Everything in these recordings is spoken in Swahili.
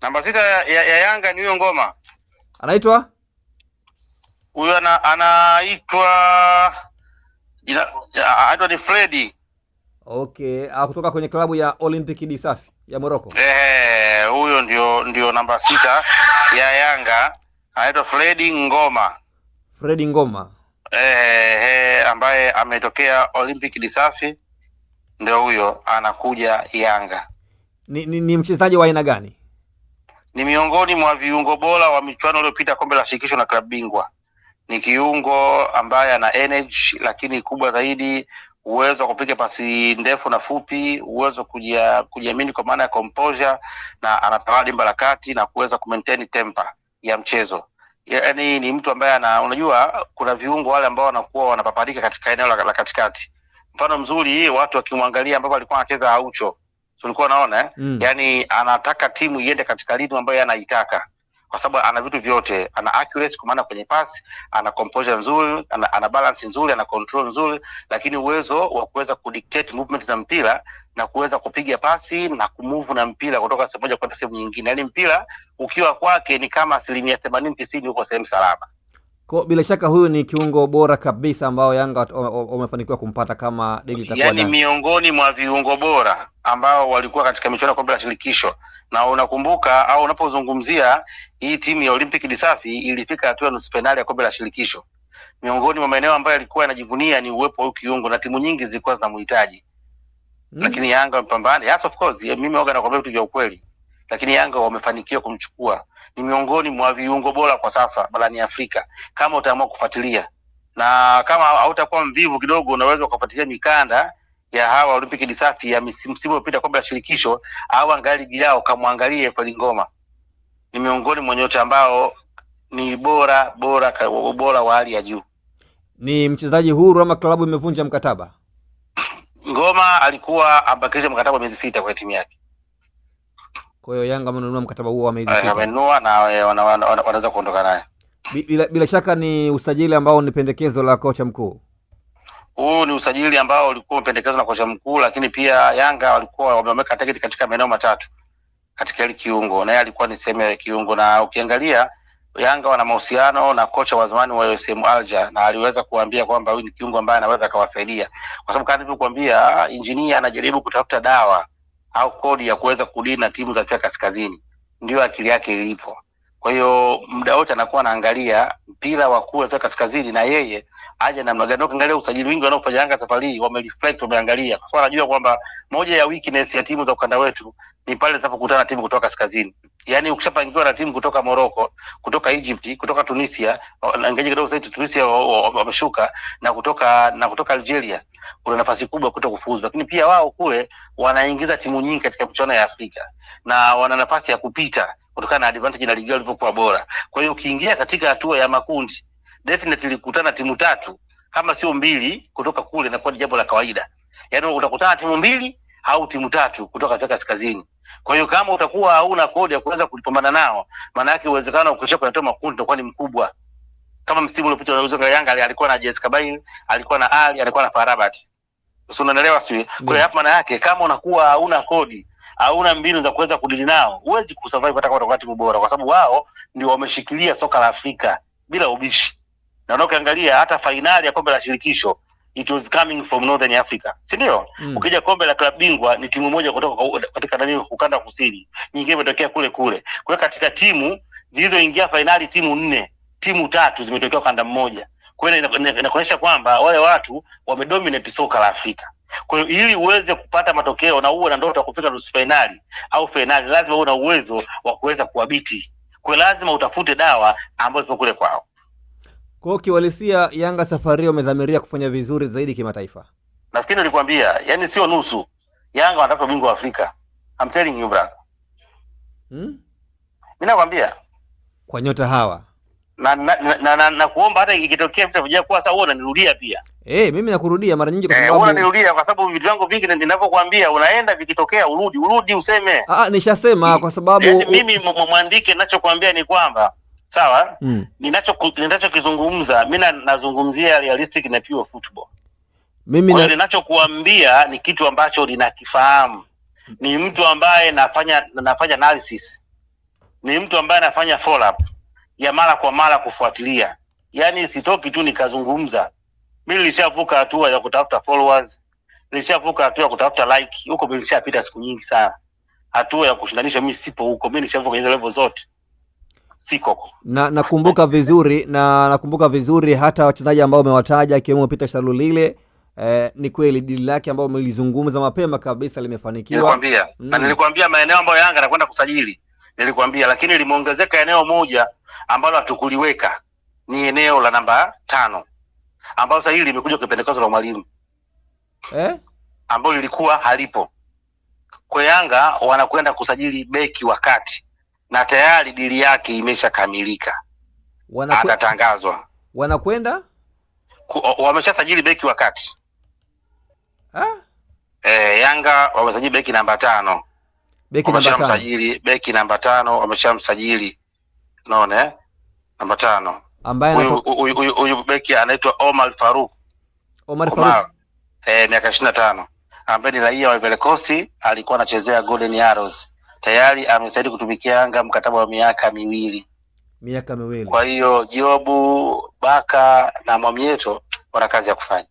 Namba 6 ya Yanga ni huyo Ngoma. Anaitwa? Huyo anaitwa anaitwa ni Freddy. Okay, kutoka kwenye klabu ya Olympique de Safi ya Morocco. Huyo ndio namba 6 ya Yanga. Anaitwa Freddy Ngoma. Freddy Ngoma. Ambaye ametokea Olympique de Safi, ndio huyo anakuja Yanga. Ni mchezaji wa aina gani? Ni miongoni mwa viungo bora wa michuano iliyopita kombe la shirikisho na klabu bingwa. Ni kiungo ambaye ana energy, lakini kubwa zaidi uwezo wa kupiga pasi ndefu na fupi, uwezo kujiamini kwa maana ya composure, na anatawala dimba la kati na kuweza kumaintain temper ya mchezo. Yaani ni mtu ambaye unajua kuna viungo wale ambao wanakuwa wanapaparika katika eneo la katikati. Mfano mzuri watu wakimwangalia ambapo alikuwa anacheza Aucho, tulikuwa naona yani anataka timu iende katika lidu ambayo anaitaka, kwa sababu ana vitu vyote. Ana accuracy kwa maana kwenye pass, ana composure nzuri, ana balance nzuri, ana control nzuri, lakini uwezo wa kuweza kudictate movement za mpira na kuweza kupiga pasi na kumove na mpira kutoka sehemu moja kwenda sehemu nyingine. Yaani mpira ukiwa kwake ni kama 80-90 uko sehemu salama. Kwa bila shaka huyu ni kiungo bora kabisa ambao Yanga wamefanikiwa kumpata kama deli itakuwa. Yaani miongoni mwa viungo bora ambao walikuwa katika michuano ya kombe la shirikisho. Na unakumbuka au unapozungumzia hii timu ya Olympique de Safi ilifika hatua ya nusu finali ya kombe la shirikisho. Miongoni mwa maeneo ambayo alikuwa anajivunia ni uwepo wa kiungo, na timu nyingi zilikuwa zinamhitaji. Lakini Yanga wamepambana. Yes, of course, mimi waga nakwambia vitu vya ukweli. Lakini Yanga wamefanikiwa kumchukua. Ni miongoni mwa viungo bora kwa sasa barani Afrika kama utaamua kufuatilia. Na kama hautakuwa mvivu kidogo, unaweza kufuatilia mikanda ya hawa Olympique de Safi ya msimu uliopita kombe la shirikisho, au angalia ligi yao kamwangalie Freddy Ngoma. Ni miongoni mwa nyota ambao ni bora wa hali ya juu. Ni mchezaji huru ama klabu imevunja mkataba? Ngoma alikuwa abakisha mkataba miezi 6 kwa timu yake. Kwa hiyo Yanga amenunua mkataba huo wa miezi 6. Amenunua na wanaweza kuondoka naye. Bila shaka ni usajili ambao ni pendekezo la kocha mkuu. Huu ni usajili ambao ulikuwa umependekezwa na kocha mkuu, lakini pia Yanga walikuwa wameweka target katika maeneo matatu katika ile kiungo, na yeye alikuwa ni sehemu ya kiungo. Na ukiangalia Yanga wana mahusiano na kocha wa zamani wa USM Alger, na aliweza kuambia kwamba huyu ni kiungo ambaye anaweza akawasaidia, kwa sababu kama nilivyokuambia, engineer anajaribu kutafuta dawa au kodi ya kuweza kudili na timu za Afrika Kaskazini, ndio akili yake ilipo. Kwa hiyo muda wote anakuwa anaangalia mpira wa kule Afrika Kaskazini na yeye aje namna gani. Ukiangalia usajili wingi wanaofanya Yanga safari hii, wamereflect, wameangalia, kwa sababu anajua kwamba moja ya weakness ya timu za ukanda wetu ni pale zinapokutana timu kutoka kaskazini. Yaani ukishapangiwa na timu kutoka Morocco, kutoka Egypt, kutoka Tunisia, angaje kidogo sasa Tunisia wameshuka, na kutoka Algeria, kuna nafasi kubwa kuto kufuzu. Lakini pia wao kule wanaingiza timu nyingi katika michuano ya Afrika na wana nafasi ya kupita kutokana na advantage na ligi ilivyokuwa bora. Kwa hiyo ukiingia katika hatua ya makundi, definitely kukutana timu 3 kama sio 2 kutoka kule na kwa jambo la kawaida. Yaani utakutana timu 2 au timu 3 kutoka Afrika Kaskazini. Kwa hiyo kama utakuwa hauna kodi ya kuweza kupambana nao, maana yake uwezekano ukisha kwenye makundi utakuwa ni mkubwa. Kama msimu uliopita unauza Yanga alikuwa na JS Kabylie, alikuwa na Ali, alikuwa na Farabat. Sio, unaelewa sio? Kwa hiyo hapa maana yake kama unakuwa hauna kodi, hauna mbinu za kuweza kudili nao, huwezi kusurvive hata kwa timu bora, kwa sababu wao ndio wameshikilia soka la Afrika bila ubishi. Na unaoangalia hata finali ya kombe la shirikisho, it was coming from Northern Africa, si ndio? Ukija kombe la klabu bingwa ni timu moja kutoka katika ukanda kusini, nyingine imetokea kule. Kwa hiyo katika timu zilizoingia finali timu 4, timu 3 zimetokea ukanda mmoja. Kwa hiyo inaonyesha kwamba wale watu wamedominate soka la Afrika. Kwa hiyo ili uweze kupata matokeo na uwe na ndoto ya kufika nusu finali au finali, lazima uwe na uwezo wa kuweza kuadhibiti. Kwa hiyo lazima utafute dawa ambazo zipo kule kwao. Kwa kiwalisia Yanga safari wamedhamiria kufanya vizuri zaidi kimataifa. Nafikiri nilikwambia, yani sio nusu. Yanga wanataka bingwa wa Afrika. I'm telling you brother. Mimi nakwambia kwa nyota hawa. Na kuomba hata ikitokea vitu vija kwa sasa, wewe unanirudia pia. Mimi nakurudia mara nyingi kwa sababu wewe unanirudia kwa sababu vitu vangu vingi ninavyokuambia unaenda vikitokea urudi useme. Nishasema kwa sababu mimi mwandike ninachokuambia ni kwamba sawa, ninachokizungumza mimi nazungumzia realistic na pure football. Mimi ninachokuambia ni kitu ambacho ninakifahamu. Ni mtu ambaye nafanya analysis. ni mtu ambaye anafanya follow up ya mara kwa mara kufuatilia. Yaani sitoki tu nikazungumza. Mimi nilishavuka hatua ya kutafuta followers, nilishavuka hatua ya kutafuta like, huko mimi nilishapita siku nyingi sana. Hatua ya kushindanisha mimi sipo huko, mimi nishavuka hizo level zote. Siko. Nakumbuka vizuri nakumbuka vizuri hata wachezaji ambao umewataja ikiwemo Peter Shalulile. Ni kweli dili lake ambao umelizungumza mapema kabisa limefanikiwa. Nilikwambia. Na nilikwambia maeneo ambayo Yanga anakwenda kusajili. Nilikwambia, lakini limeongezeka eneo moja ambalo hatukuliweka. Ni eneo la namba 5. Ambalo sasa hili limekuja kwa pendekezo la mwalimu. Ambalo lilikuwa halipo. Kwa Yanga wanakwenda kusajili beki wakati na tayari dili yake imeshakamilika. Atatangazwa. Wanakwenda wameshasajili beki wakati. Yanga wamesajili beki namba 5. Wameshamsajili beki namba 5, wameshamsajili. Unaona namba 5. Ambaye huyu beki anaitwa Omar Faruk. Miaka 25. Ambaye ni raia wa Ivory Coast, alikuwa anachezea Golden Arrows. Tayari amesaidi kutumikia Yanga mkataba wa miaka miwili. Kwa hiyo Jobu, Baka na Mwamieto wana kazi ya kufanya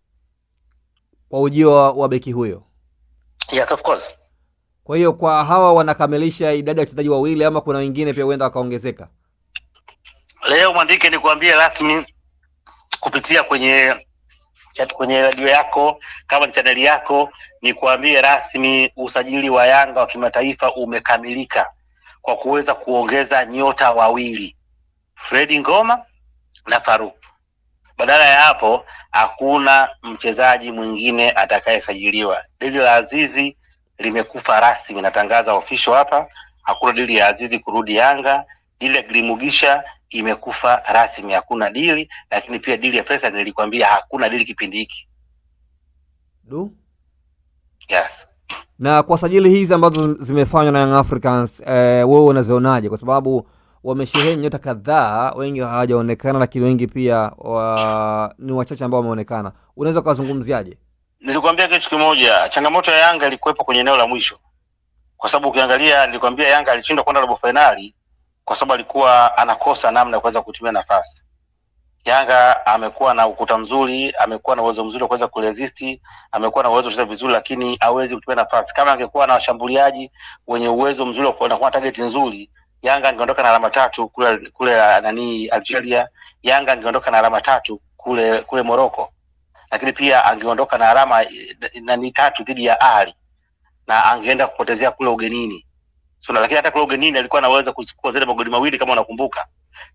kwa ujio wa beki huyo. Yes, of course. Kwa hiyo kwa hawa wanakamilisha idadi ya wachezaji wawili ama kuna wengine pia huenda wakaongezeka? Leo mwandike nikwambie rasmi kupitia kwenye radio yako, kama ni channel yako, nikwambie rasmi usajili wa Yanga wa kimataifa umekamilika kwa kuweza kuongeza nyota wawili, Fredi Ngoma na Faruk. Badala ya hapo hakuna mchezaji mwingine atakayesajiliwa. Dili la Azizi limekufa rasmi, natangaza official hapa. Hakuna dili ya Azizi kurudi Yanga. Dili ya Gilimugisha imekufa rasmi, hakuna dili. Lakini pia dili ya pesa nilikwambia hakuna dili kipindi hiki. Yes. Na kwa sajili hizi ambazo zimefanywa na Young Africans, wewe unazionaje? Kwa sababu wamesheheni nyota kadhaa, wengi hawajaonekana lakini wengi pia ni wachache ambao wameonekana. Unaweza kuzungumziaje? Nilikwambia kitu kimoja, changamoto ya Yanga ilikuwepo kwenye eneo la mwisho. Kwa sababu ukiangalia, nilikwambia Yanga alishindwa kwenda robo finali kwa sababu alikuwa anakosa namna ya kuweza kutumia nafasi. Yanga amekuwa na ukuta mzuri, amekuwa na uwezo mzuri wa kuweza kuresist, amekuwa na uwezo wa kucheza vizuri lakini hawezi kutumia nafasi. Kama angekuwa na washambuliaji wenye uwezo mzuri wa kuwa target nzuri, Yanga angeondoka na alama 3 kule Algeria, Yanga angeondoka na alama 3 kule Morocco. Lakini pia angeondoka na alama 3 dhidi ya Ahli na angeenda kupotezea kule ugenini. Lakini hata kule ugenini alikuwa anaweza kuchukua zile magoli mawili kama unakumbuka.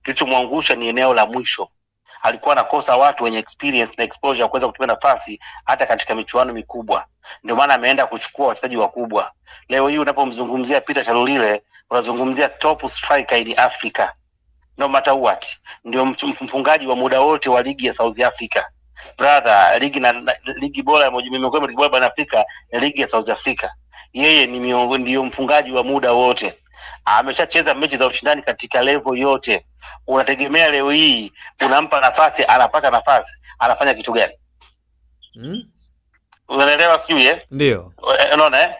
Kilichomwangusha ni eneo la mwisho. Alikuwa anakosa watu wenye experience na exposure kuweza kutumia nafasi hata katika michuano mikubwa. Ndio maana ameenda kuchukua wachezaji wakubwa. Leo hii unapomzungumzia Peter Shalulile, unazungumzia top striker in Africa. No matter what. Ndio mfungaji wa muda wote wa ligi ya South Africa. Brother, ligi bora miongoni mwa barani Afrika ni ligi ya South Africa. Yeye ndio mfungaji wa muda wote. Ameshacheza mechi za ushindani katika level yote. Unategemea leo hii unampa nafasi, anapata nafasi, anafanya kitu gani? Unaelewa sijui Ndio. Unaona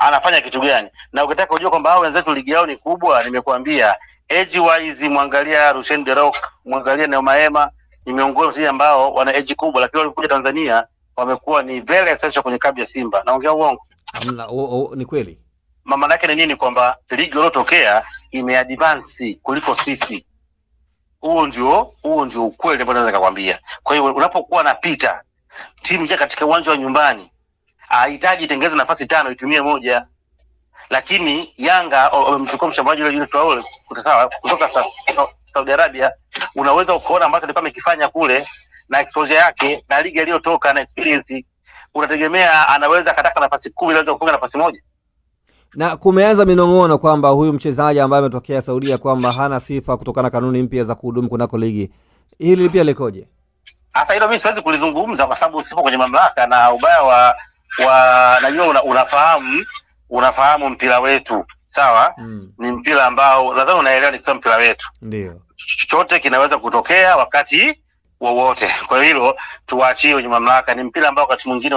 anafanya kitu gani? Na ukitaka kujua kwamba hao wenzetu ligi yao ni kubwa, nimekuambia age wise, mwangalia Rushen De Rock, mwangalia Neomaema, ni miongoni mwa ambao wana age kubwa lakini walikuja Tanzania wamekuwa ni very essential kwenye klabu ya Simba. Naongea uongo? Ni kweli. Mama yake ni nini? Kwamba ligi iliyotokea imeadvance kuliko sisi. Huo ndio ukweli ambao naweza kukwambia. Kwa hiyo unapokuwa napita timu ya katika uwanja wa nyumbani hahitaji tengeza nafasi 5 itumie moja. Lakini Yanga wamemchukua mshambuliaji yule Traore kutoka Saudi Arabia. Unaweza ukaona ambacho alikuwa amekifanya kule na exposure yake na ligi iliyotoka na experience. Unategemea anaweza kataka nafasi 10 anaweza kufunga nafasi moja? Na kumeanza minong'ono kwamba huyu mchezaji ambaye ametokea Saudia kwamba hana sifa kutokana na kanuni mpya za kuhudumu kunako ligi. Hili pia likoje? Sasa hilo mimi siwezi kulizungumza kwa sababu sipo kwenye mamlaka, na ubaya wa najua unafahamu mpira wetu. Sawa? Ni mpira ambao nadhani unaelewa ni kama mpira wetu. Ndio. Chochote kinaweza kutokea wakati wowote. Kwa hiyo tuachie wenye mamlaka. Ni mpira ambao wakati mwingine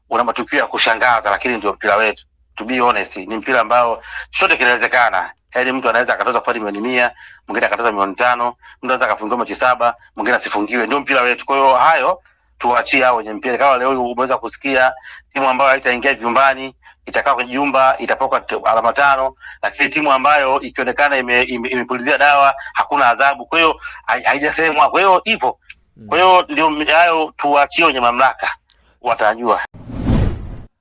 una matukio ya kushangaza, lakini ndio mpira wetu. To be honest, ni mpira ambao chochote kinawezekana. Yaani mtu anaweza akatoza faini milioni 100, mwingine akatoza milioni 5, mtu anaweza akafungiwa mechi 7, mwingine asifungiwe. Ndio mpira wetu. Kwa hiyo hayo tuachie hao wenye mpira. Kama leo umeweza kusikia timu ambayo haitaingia vyumbani itakaa kwenye jumba itapoka alama 5, lakini timu ambayo ikionekana imepulizia dawa hakuna adhabu. Kwa hiyo haijasemwa. Kwa hiyo hivyo. Kwa hiyo ndio hayo tuachie wenye mamlaka watajua.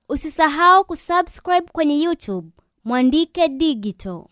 Usisahau kusubscribe kwenye YouTube Mwandike Digital.